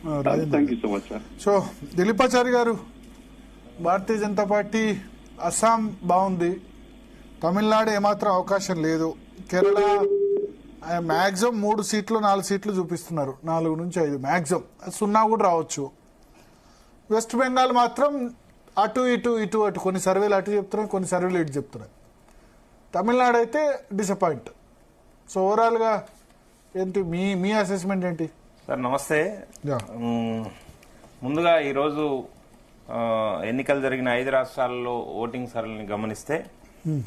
Thank you so much sir. So Dilipachari గారు, Bharatiya Janata party Assam బాగుంది, తమిళనాడు ఏమాత్రం అవకాశం లేదు, కేరళ మ్యాక్సిమం 3 సీట్లు 4 సీట్లు చూపిస్తున్నారు, 4 నుంచి 5 మ్యాక్సిమం, 0 కూడా రావచ్చు. వెస్ట్ బెంగాల్ మాత్రం అటు ఇటు ఇటు అటు, కొన్ని సర్వేలు అటు చెప్తున్నాయి, కొన్ని సర్వేలు ఇటు చెప్తున్నాయి. తమిళనాడు అయితే డిసప్పాయింట్. సో ఓవరాల్గా ఏంటి మీ అసెస్మెంట్ ఏంటి సార్? నమస్తే. ముందుగా ఈరోజు ఎన్నికలు జరిగిన 5 రాష్ట్రాల్లో ఓటింగ్ సరళిని గమనిస్తే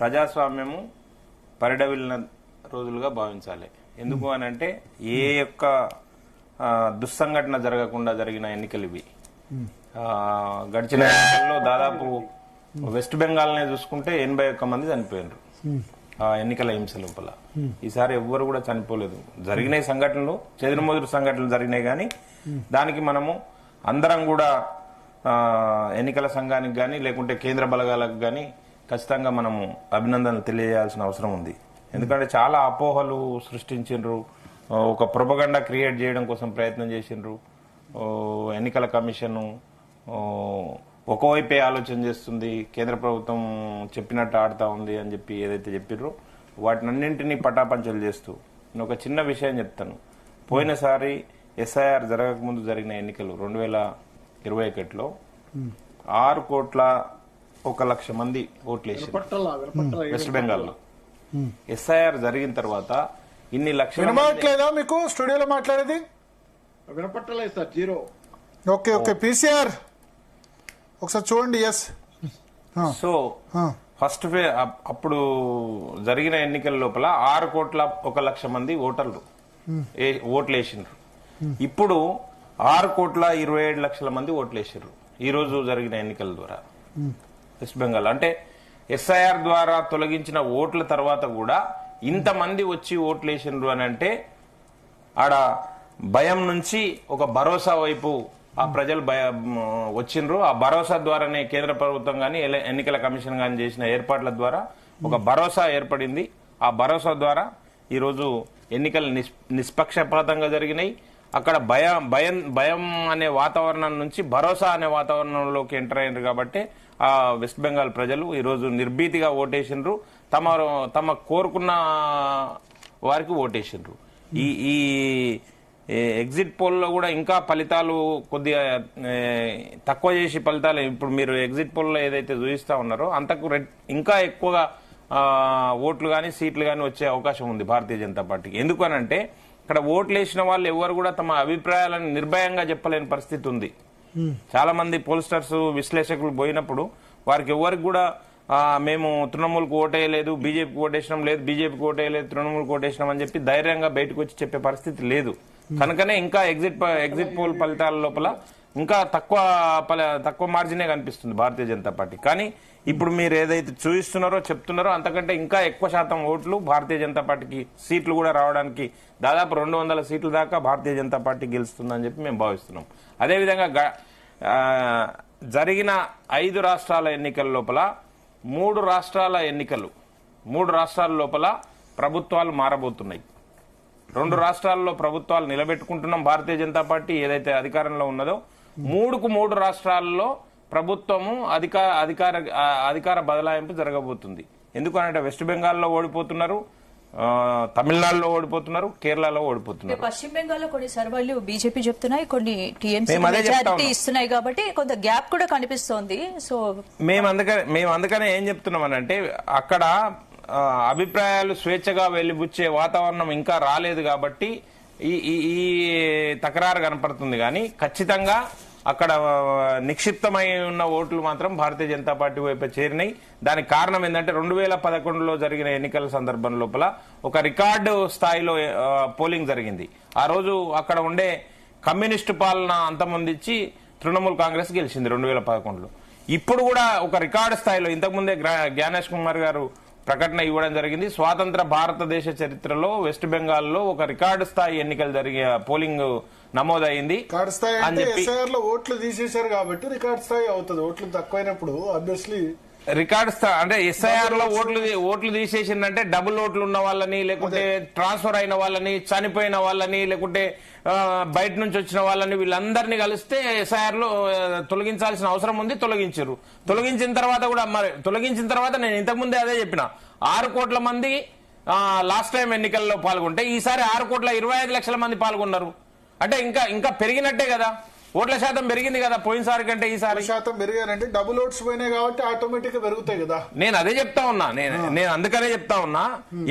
ప్రజాస్వామ్యము పరిడవిల్లిన రోజులుగా భావించాలి. ఎందుకు అని అంటే ఏ యొక్క దుస్సంఘటన జరగకుండా జరిగిన ఎన్నికలు ఇవి. గడిచిన ఎన్నికల్లో దాదాపు వెస్ట్ బెంగాల్నే చూసుకుంటే 81 మంది చనిపోయినారు ఎన్నికల హింస లోపల. ఈసారి ఎవ్వరు కూడా చనిపోలేదు. జరిగిన సంఘటనలు చెదురుమదురు సంఘటనలు జరిగినాయి, కానీ దానికి మనము అందరం కూడా ఎన్నికల సంఘానికి కానీ లేకుంటే కేంద్ర బలగాలకు కానీ ఖచ్చితంగా మనము అభినందనలు తెలియజేయాల్సిన అవసరం ఉంది. ఎందుకంటే చాలా అపోహలు సృష్టించిండ్రు, ఒక ప్రొపగండా క్రియేట్ చేయడం కోసం ప్రయత్నం చేసిండ్రు. ఎన్నికల కమిషన్ ఒకవైపే ఆలోచన చేస్తుంది, కేంద్ర ప్రభుత్వం చెప్పినట్టు ఆడుతా ఉంది అని చెప్పి ఏదైతే చెప్పిర్రో వాటినన్నింటినీ పటాపంచలు చేస్తూ నేను ఒక చిన్న విషయం చెప్తాను. పోయినసారి ఎస్ఐఆర్ జరగకముందు జరిగిన ఎన్నికలు 2021లో 6,01,00,000 మంది ఓట్లు వేసారు వెస్ట్ బెంగాల్లో. ఎస్ఐఆర్ జరిగిన తర్వాత ఇన్ని లక్షల వినపడట్లేదా మీకు? స్టూడియోలో మాట్లాడేది వినపట్టలేదు సార్, 0. ఓకే ఓకే, పీసీఆర్ ఒకసారి చూడండి. ఎస్. సో ఫస్ట్ అప్పుడు జరిగిన ఎన్నికల లోపల 6,01,00,000 మంది ఓటర్లు ఓట్లు వేసిండ్రు. ఇప్పుడు 6,27,00,000 మంది ఓట్లు వేసారు ఈ రోజు జరిగిన ఎన్నికల ద్వారా వెస్ట్ బెంగాల్. అంటే ఎస్ఐఆర్ ద్వారా తొలగించిన ఓట్ల తర్వాత కూడా ఇంతమంది వచ్చి ఓట్లు వేసిండ్రు అని అంటే ఆడ భయం నుంచి ఒక భరోసా వైపు ఆ ప్రజలు వచ్చిండ్రు. ఆ భరోసా ద్వారానే కేంద్ర ప్రభుత్వం గాని ఎన్నికల కమిషన్ గాని చేసిన ఏర్పాట్ల ద్వారా ఒక భరోసా ఏర్పడింది. ఆ భరోసా ద్వారా ఈరోజు ఎన్నికలు నిష్పక్షపాతంగా జరిగినాయి. అక్కడ భయం అనే వాతావరణం నుంచి భరోసా అనే వాతావరణంలోకి ఎంటర్ అయ్యారు. కాబట్టి ఆ వెస్ట్ బెంగాల్ ప్రజలు ఈరోజు నిర్భీతిగా ఓటేసిండ్రు, తమ కోరుకున్న వారికి ఓటేసిండ్రు. ఈ ఎగ్జిట్ పోల్లో కూడా ఇంకా ఫలితాలు కొద్దిగా తక్కువ చేసి ఫలితాలు ఇప్పుడు మీరు ఎగ్జిట్ పోల్లో ఏదైతే చూపిస్తా ఉన్నారో అంతకు ఇంకా ఎక్కువగా ఓట్లు గాని సీట్లు గాని వచ్చే అవకాశం ఉంది భారతీయ జనతా పార్టీకి. ఎందుకనంటే ఇక్కడ ఓట్లు వేసిన వాళ్ళు ఎవరు కూడా తమ అభిప్రాయాలను నిర్భయంగా చెప్పలేని పరిస్థితి ఉంది. చాలా మంది పోల్స్టర్స్ విశ్లేషకులు పోయినప్పుడు వారికి ఎవరికి కూడా మేము తృణమూల్కి ఓటేయలేదు, బీజేపీకి ఓటేసినాం, లేదు బీజేపీకి ఓటేయలేదు, తృణమూల్కి ఓటేసినాం అని చెప్పి ధైర్యంగా బయటకు వచ్చి చెప్పే పరిస్థితి లేదు. కనుకనే ఇంకా ఎగ్జిట్ పోల్ ఫలితాల లోపల ఇంకా తక్కువ మార్జినే కనిపిస్తుంది భారతీయ జనతా పార్టీ. కానీ ఇప్పుడు మీరు ఏదైతే చూపిస్తున్నారో చెప్తున్నారో అంతకంటే ఇంకా ఎక్కువ శాతం ఓట్లు భారతీయ జనతా పార్టీకి, సీట్లు కూడా రావడానికి దాదాపు 200 సీట్ల దాకా భారతీయ జనతా పార్టీ గెలుస్తుందని చెప్పి మేము భావిస్తున్నాం. అదేవిధంగా జరిగిన 5 రాష్ట్రాల ఎన్నికల లోపల 3 రాష్ట్రాల లోపల ప్రభుత్వాలు మారబోతున్నాయి. 2 రాష్ట్రాల్లో ప్రభుత్వాలు నిలబెట్టుకుంటున్నాం భారతీయ జనతా పార్టీ ఏదైతే అధికారంలో ఉన్నదో. 3 రాష్ట్రాల్లో ప్రభుత్వము అధికార బదలాయింపు జరగబోతుంది. ఎందుకంటే వెస్ట్ బెంగాల్లో ఓడిపోతున్నారు, తమిళనాడులో ఓడిపోతున్నారు, కేరళలో ఓడిపోతున్నారు. పశ్చిమ బెంగాల్లో కొన్ని సర్వేలు బీజేపీ చెప్తున్నాయి, కొన్ని టీఎంసీ మెజారిటీ ఇస్తున్నాయి, కాబట్టి కొంత గ్యాప్ కూడా కనిపిస్తోంది. సో మేము అందుకనే ఏం చెప్తున్నామనంటే అక్కడ అభిప్రాయాలు స్వేచ్ఛగా వెళ్లిబుచ్చే వాతావరణం ఇంకా రాలేదు కాబట్టి ఈ తకరారు కనపడుతుంది. కానీ ఖచ్చితంగా అక్కడ నిక్షిప్తమై ఉన్న ఓట్లు మాత్రం భారతీయ జనతా పార్టీ వైపు చేరినాయి. దానికి కారణం ఏంటంటే 2011లో జరిగిన ఎన్నికల సందర్భం లోపల ఒక రికార్డు స్థాయిలో పోలింగ్ జరిగింది. ఆ రోజు అక్కడ ఉండే కమ్యూనిస్టు పాలన అంతమొందించి తృణమూల్ కాంగ్రెస్ గెలిచింది 2011లో. ఇప్పుడు కూడా ఒక రికార్డు స్థాయిలో ఇంతకుముందే జ్ఞానేష్ కుమార్ గారు ప్రకటన ఇవ్వడం జరిగింది. స్వాతంత్ర భారతదేశ చరిత్రలో వెస్ట్ బెంగాల్లో ఒక రికార్డు స్థాయి ఎన్నికలు జరిగే పోలింగ్ నమోదైంది రికార్డు స్థాయి అంటే ఎస్ఐఆర్ లో ఓట్లు తీసేశారు కాబట్టి రికార్డు స్థాయి అవుతుంది. ఓట్లు తక్కువైనప్పుడు ఆబ్వియస్లీ రికార్డ్స్ అంటే ఎస్ఐఆర్ లో ఓట్లు తీసేసిందంటే డబుల్ ఓట్లు ఉన్న వాళ్ళని, లేకుంటే ట్రాన్స్ఫర్ అయిన వాళ్ళని, చనిపోయిన వాళ్ళని, లేకుంటే బయట నుంచి వచ్చిన వాళ్ళని, వీళ్ళందరినీ కలిస్తే ఎస్ఐఆర్ లో తొలగించాల్సిన అవసరం ఉంది. తొలగించారు. తొలగించిన తర్వాత కూడా మరి తొలగించిన తర్వాత నేను ఇంతకుముందే అదే చెప్పిన, 6 కోట్ల మంది లాస్ట్ టైం ఎన్నికల్లో పాల్గొంటే ఈసారి 6,25,00,000 మంది పాల్గొన్నారు. అంటే ఇంకా పెరిగినట్టే కదా, ఓట్ల శాతం పెరిగింది కదా పోయినసారి కంటే ఈసారి. శాతం పెరిగానంటే డబుల్ ఓట్స్ పోయినాయి కాబట్టి ఆటోమేటిక్ గా పెరుగుతాయి కదా. నేను అదే చెప్తా ఉన్నా, నేను అందుకనే చెప్తా ఉన్నా,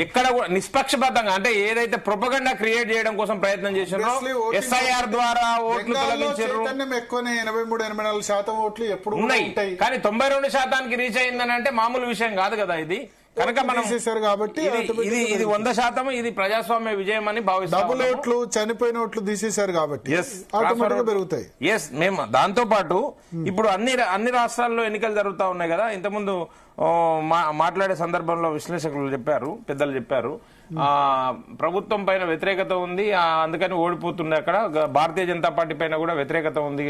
ఎక్కడ కూడా నిష్పక్షపాతంగా అంటే ఏదైతే ప్రొపగండా క్రియేట్ చేయడం కోసం ప్రయత్నం చేసినారో ఎస్ఐఆర్ ద్వారా ఓట్లు తొలగించారు. ఎక్కువనే 83-84% ఓట్లు ఎప్పుడు ఉన్నాయి, కానీ 92% రీచ్ అయిందని అంటే మామూలు విషయం కాదు కదా ఇది. కనుక మనం కాబట్టి ఇది 100% ఇది ప్రజాస్వామ్య విజయం అని భావిస్తాం. డబుల్ ఓట్లు చనిపోయిన ఓట్లు తీసేశారు కాబట్టి పెరుగుతాయి. మేము దాంతో పాటు ఇప్పుడు అన్ని రాష్ట్రాల్లో ఎన్నికలు జరుగుతా ఉన్నాయి కదా. ఇంతకుముందు మాట్లాడే సందర్భంలో విశ్లేషకులు చెప్పారు, పెద్దలు చెప్పారు, ప్రభుత్వం పైన వ్యతిరేకత ఉంది, అందుకని ఓడిపోతుంది. అక్కడ భారతీయ జనతా పార్టీ పైన కూడా వ్యతిరేకత ఉంది,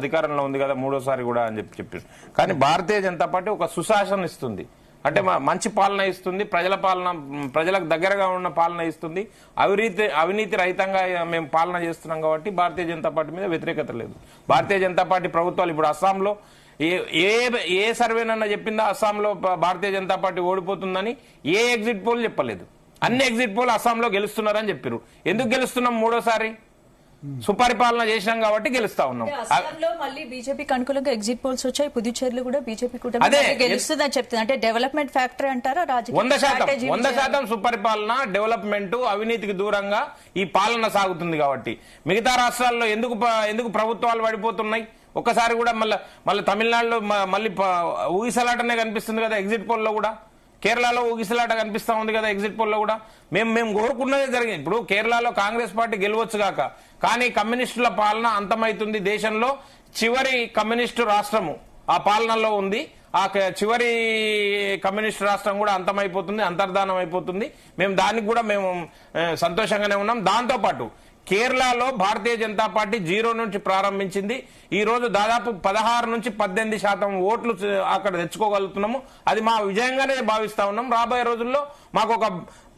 అధికారంలో ఉంది కదా మూడోసారి కూడా అని చెప్పారు. కానీ భారతీయ జనతా పార్టీ ఒక సుశాసన ఇస్తుంది, అంటే మంచి పాలన ఇస్తుంది, ప్రజలకు దగ్గరగా ఉన్న పాలన ఇస్తుంది, అవినీతి రహితంగా మేము పాలన చేస్తున్నాం కాబట్టి భారతీయ జనతా పార్టీ మీద వ్యతిరేకత లేదు. భారతీయ జనతా పార్టీ ప్రభుత్వాలు ఇప్పుడు అస్సాంలో ఏ సర్వేనన్నా చెప్పిందా అస్సాంలో భారతీయ జనతా పార్టీ ఓడిపోతుందని? ఏ ఎగ్జిట్ పోల్ చెప్పలేదు. అన్ని ఎగ్జిట్ పోల్ అస్సాంలో గెలుస్తున్నారని చెప్పారు. ఎందుకు గెలుస్తున్నాం మూడోసారి? సుపరిపాలన చేసినాం కాబట్టి గెలుస్తా ఉన్నాం. మళ్ళీ బీజేపీకి అనుకూలంగా ఎగ్జిట్ పోల్స్ వచ్చాయి. పుదుచ్చేరిలో కూడా బీజేపీ కూడా గెలుస్తుందని చెప్తుంది. అంటే డెవలప్మెంట్ ఫ్యాక్టర్ అంటారా? 100% సుపరిపాలన, డెవలప్మెంట్, అవినీతికి దూరంగా ఈ పాలన సాగుతుంది కాబట్టి. మిగతా రాష్ట్రాల్లో ఎందుకు ప్రభుత్వాలు పడిపోతున్నాయి? ఒక్కసారి కూడా మళ్ళీ తమిళనాడులో మళ్ళీ ఊగిసలాటనే కనిపిస్తుంది కదా ఎగ్జిట్ పోల్ లో కూడా. కేరళలో ఊగిసలాట కనిపిస్తా ఉంది కదా ఎగ్జిట్ పోల్ లో కూడా. మేము కోరుకున్నదే జరిగింది. ఇప్పుడు కేరళలో కాంగ్రెస్ పార్టీ గెలవచ్చు గాక, కానీ కమ్యూనిస్టుల పాలన అంతమైతుంది. దేశంలో చివరి కమ్యూనిస్టు రాష్ట్రము ఆ పాలనలో ఉంది. ఆ చివరి కమ్యూనిస్టు రాష్ట్రం కూడా అంతమైపోతుంది, అంతర్ధానం అయిపోతుంది. మేము దానికి కూడా మేము సంతోషంగానే ఉన్నాం. దాంతో పాటు కేరళలో భారతీయ జనతా పార్టీ 0 నుంచి ప్రారంభించింది. ఈ రోజు దాదాపు 16-18% ఓట్లు అక్కడ తెచ్చుకోగలుగుతున్నాము. అది మా విజయంగానే భావిస్తా ఉన్నాం. రాబోయే రోజుల్లో మాకు ఒక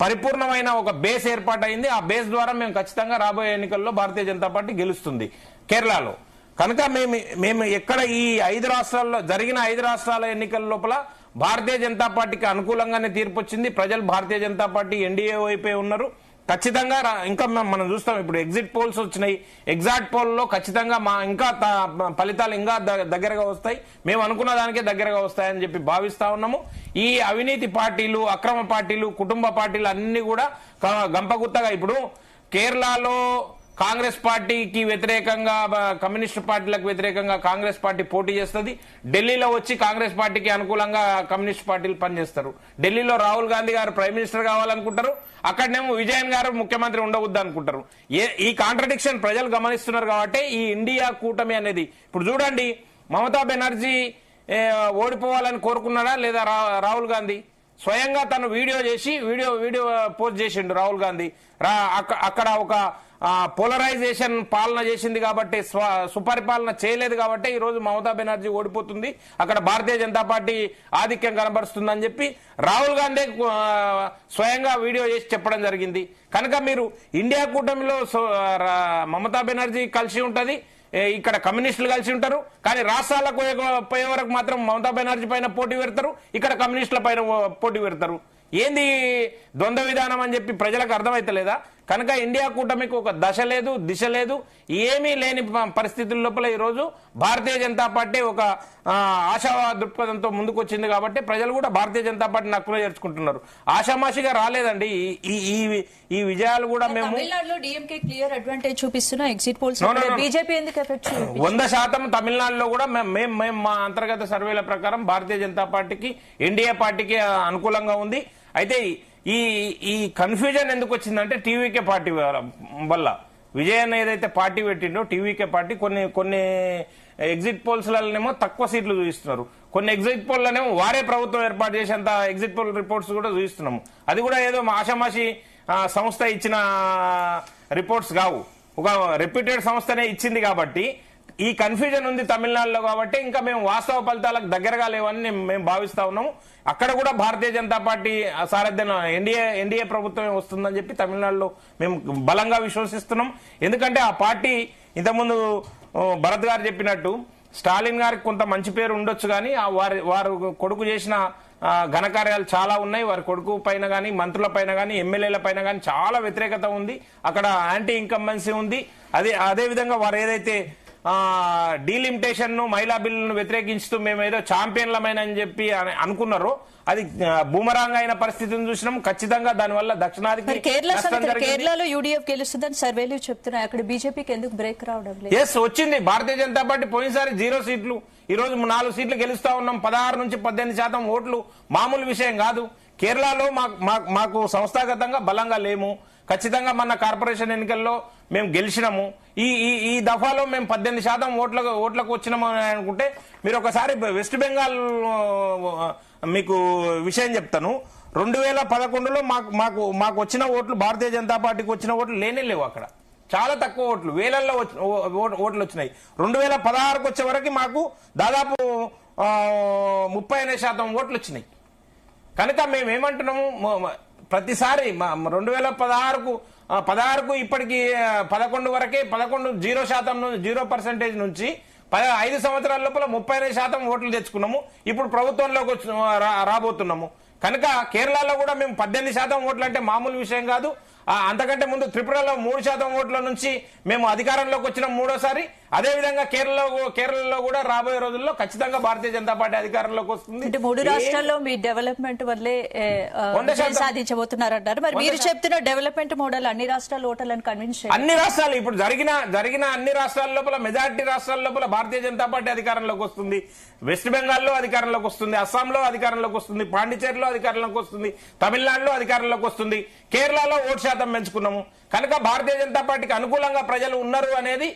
పరిపూర్ణమైన ఒక బేస్ ఏర్పాటైంది. ఆ బేస్ ద్వారా మేము ఖచ్చితంగా రాబోయే ఎన్నికల్లో భారతీయ జనతా పార్టీ గెలుస్తుంది కేరళలో. కనుక మేము ఎక్కడ ఈ 5 రాష్ట్రాల్లో జరిగిన 5 రాష్ట్రాల ఎన్నికల లోపల భారతీయ జనతా పార్టీకి అనుకూలంగానే తీర్పు వచ్చింది. ప్రజలు భారతీయ జనతా పార్టీ ఎన్డీఏ వైపే ఉన్నారు. ఖచ్చితంగా ఇంకా మనం చూస్తాం, ఇప్పుడు ఎగ్జిట్ పోల్స్ వచ్చినాయి. ఎగ్జాక్ట్ పోల్లో ఖచ్చితంగా ఇంకా ఫలితాలు ఇంకా దగ్గరగా వస్తాయి. మేము అనుకున్న దానికే దగ్గరగా వస్తాయని చెప్పి భావిస్తా ఉన్నాము. ఈ అవినీతి పార్టీలు, అక్రమ పార్టీలు, కుటుంబ పార్టీలు అన్ని కూడా గంపగుత్తగా ఇప్పుడు కేరళలో కాంగ్రెస్ పార్టీకి వ్యతిరేకంగా, కమ్యూనిస్టు పార్టీలకు వ్యతిరేకంగా కాంగ్రెస్ పార్టీ పోటీ చేస్తుంది. ఢిల్లీలో వచ్చి కాంగ్రెస్ పార్టీకి అనుకూలంగా కమ్యూనిస్ట్ పార్టీలు పనిచేస్తారు. ఢిల్లీలో రాహుల్ గాంధీ గారు ప్రైమ్ మినిస్టర్ కావాలనుకుంటారు, అక్కడనేమో విజయన్ గారు ముఖ్యమంత్రి ఉండవద్దు అనుకుంటారు. ఈ కాంట్రడిక్షన్ ప్రజలు గమనిస్తున్నారు కాబట్టి ఈ ఇండియా కూటమి అనేది ఇప్పుడు చూడండి, మమతా బెనర్జీ ఓడిపోవాలని కోరుకున్నాడా లేదా రాహుల్ గాంధీ? స్వయంగా తను వీడియో చేసి వీడియో పోస్ట్ చేసిండు రాహుల్ గాంధీ. అక్కడ ఒక పోలరైజేషన్ పాలన చేసింది కాబట్టి, సుపరిపాలన చేయలేదు కాబట్టి ఈ రోజు మమతా బెనర్జీ ఓడిపోతుంది, అక్కడ భారతీయ జనతా పార్టీ ఆధిక్యం కనబరుస్తుందని చెప్పి రాహుల్ గాంధీ స్వయంగా వీడియో చేసి చెప్పడం జరిగింది. కనుక మీరు ఇండియా కూటమిలో మమతా బెనర్జీ కలిసి ఉంటది, ఇక్కడ కమ్యూనిస్టులు కలిసి ఉంటారు. కానీ రాష్ట్రాలకు పోయే వరకు మాత్రం మమతా బెనర్జీ పైన పోటీ పెడతారు, ఇక్కడ కమ్యూనిస్టుల పైన పోటీ పెడతారు. ఏంది ద్వంద్వ విధానం అని చెప్పి ప్రజలకు అర్థమైతలేదా? కనుక ఇండియా కూటమికి ఒక దశ లేదు, దిశ లేదు, ఏమీ లేని పరిస్థితుల లోపల ఈరోజు భారతీయ జనతా పార్టీ ఒక ఆశావా దృక్పథంతో ముందుకొచ్చింది కాబట్టి ప్రజలు కూడా భారతీయ జనతా పార్టీని నక్కున చేర్చుకుంటున్నారు. ఆషామాషిగా రాలేదండి ఈ విజయాలు కూడా. మేము 100% తమిళనాడులో కూడా మేము మా అంతర్గత సర్వేల ప్రకారం భారతీయ జనతా పార్టీకి, ఎన్డీఏ పార్టీకి అనుకూలంగా ఉంది. అయితే ఈ కన్ఫ్యూజన్ ఎందుకు వచ్చిందంటే టీవీకే పార్టీ వల్ల. విజయన్ ఏదైతే పార్టీ పెట్టిండో టీవీకే పార్టీ కొన్ని ఎగ్జిట్ పోల్స్లనేమో తక్కువ సీట్లు చూపిస్తున్నారు, కొన్ని ఎగ్జిట్ పోల్లోనేమో వారే ప్రభుత్వం ఏర్పాటు చేసేంత ఎగ్జిట్ పోల్ రిపోర్ట్స్ కూడా చూపిస్తున్నాము. అది కూడా ఏదో ఆషామాషి సంస్థ ఇచ్చిన రిపోర్ట్స్ కావు, ఒక రెప్యూటెడ్ సంస్థనే ఇచ్చింది కాబట్టి ఈ కన్ఫ్యూజన్ ఉంది తమిళనాడులో కాబట్టి ఇంకా మేము వాస్తవ ఫలితాలకు దగ్గరగా లేవని మేము భావిస్తా ఉన్నాము. అక్కడ కూడా భారతీయ జనతా పార్టీ సారథ్యం ఎన్డీఏ ప్రభుత్వమే వస్తుందని చెప్పి తమిళనాడులో మేము బలంగా విశ్వసిస్తున్నాం. ఎందుకంటే ఆ పార్టీ ఇంతకుముందు భరత్ గారు చెప్పినట్టు స్టాలిన్ గారికి కొంత మంచి పేరు ఉండొచ్చు, కానీ వారు కొడుకు చేసిన ఘనకార్యాలు చాలా ఉన్నాయి. వారి కొడుకు పైన కానీ, మంత్రుల పైన కానీ, ఎమ్మెల్యేల పైన కానీ చాలా వ్యతిరేకత ఉంది. అక్కడ యాంటీ ఇన్కంబెన్సీ ఉంది. అదే విధంగా వారు ఏదైతే డీలిమిటేషన్ ను, మహిళా బిల్లును వ్యతిరేకించుతూ మేము ఏదో ఛాంపియన్లమైన చెప్పి అనుకున్నారో అది బూమరాంగ్ అయిన పరిస్థితిని చూసినాం. ఖచ్చితంగా దానివల్ల దక్షిణాదికి కేరళలో యూడీఎఫ్ గెలుస్తుందని సర్వేలు చెప్తున్నాయి. అక్కడ బీజేపీకి ఎందుకు బ్రేక్ రావడం లేదు? ఎస్, వచ్చింది. భారతీయ జనతా పార్టీ పోయినసారి 0 సీట్లు, ఈ రోజు 4 సీట్లు గెలుస్తా ఉన్నాం. 16 నుంచి 18% ఓట్లు మామూలు విషయం కాదు. కేరళలో మాకు సంస్థాగతంగా బలంగా లేము. ఖచ్చితంగా మన కార్పొరేషన్ ఎన్నికల్లో మేము గెలిచినాము. ఈ దఫాలో మేము 18% ఓట్లకు వచ్చినాము అని అనుకుంటే మీరు ఒకసారి వెస్ట్ బెంగాల్ మీకు విషయం చెప్తాను. 2011లో మాకు వచ్చిన ఓట్లు, భారతీయ జనతా పార్టీకి వచ్చిన ఓట్లు లేవు. అక్కడ చాలా తక్కువ ఓట్లు, వేలల్లో ఓట్లు వచ్చినాయి. 2016కు వచ్చే వరకు మాకు దాదాపు 30% ఓట్లు వచ్చినాయి. కనుక మేమేమంటున్నాము, ప్రతిసారి 2016కు ఇప్పటికి 11 వరకే 0% నుంచి 5 సంవత్సరాల లోపల 30% ఓట్లు తెచ్చుకున్నాము. ఇప్పుడు ప్రభుత్వంలోకి రాబోతున్నాము. కనుక కేరళలో కూడా మేము 18% ఓట్లు అంటే మామూలు విషయం కాదు. అంతకంటే ముందు త్రిపురలో 3% ఓట్ల నుంచి మేము అధికారంలోకి వచ్చిన మూడోసారి. అదేవిధంగా కేరళలో కూడా రాబోయే రోజుల్లో ఖచ్చితంగా భారతీయ జనతా పార్టీ అధికారంలోకి వస్తుంది. 3 రాష్ట్రాల్లో మీ డెవలప్మెంట్ వల్లే సాధించబోతున్నారంటారు. మరి మీరు చెప్తున్న డెవలప్మెంట్ మోడల్ అన్ని రాష్ట్రాల ఓటర్లను కన్విన్స్ అన్ని రాష్ట్రాలు ఇప్పుడు జరిగిన అన్ని రాష్ట్రాల లోపల, మెజారిటీ రాష్ట్రాల లోపల భారతీయ జనతా పార్టీ అధికారంలోకి వస్తుంది. వెస్ట్ బెంగాల్లో అధికారంలోకి వస్తుంది, అస్సాంలో అధికారంలోకి వస్తుంది, పాండిచేరిలో అధికారంలోకి వస్తుంది, తమిళనాడులో అధికారంలోకి వస్తుంది, కేరళలో ఓటు శాతం పెంచుకున్నాము. కనుక భారతీయ జనతా పార్టీకి అనుకూలంగా ప్రజలు ఉన్నారు అనేది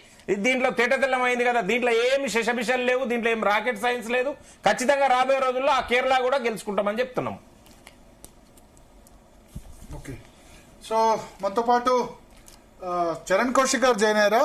దీంట్లో తేటతెల్లమైంది కదా. దీంట్లో ఏమి శశబిషలు లేవు, దీంట్లో ఏమి రాకెట్ సైన్స్ లేదు. ఖచ్చితంగా రాబోయే రోజుల్లో ఆ కేరళ కూడా గెలుచుకుంటామని చెప్తున్నాం. ఓకే, సో మనతో పాటు చరణ్ కౌశిక్ గారు జాయిన్ అయ్యారా?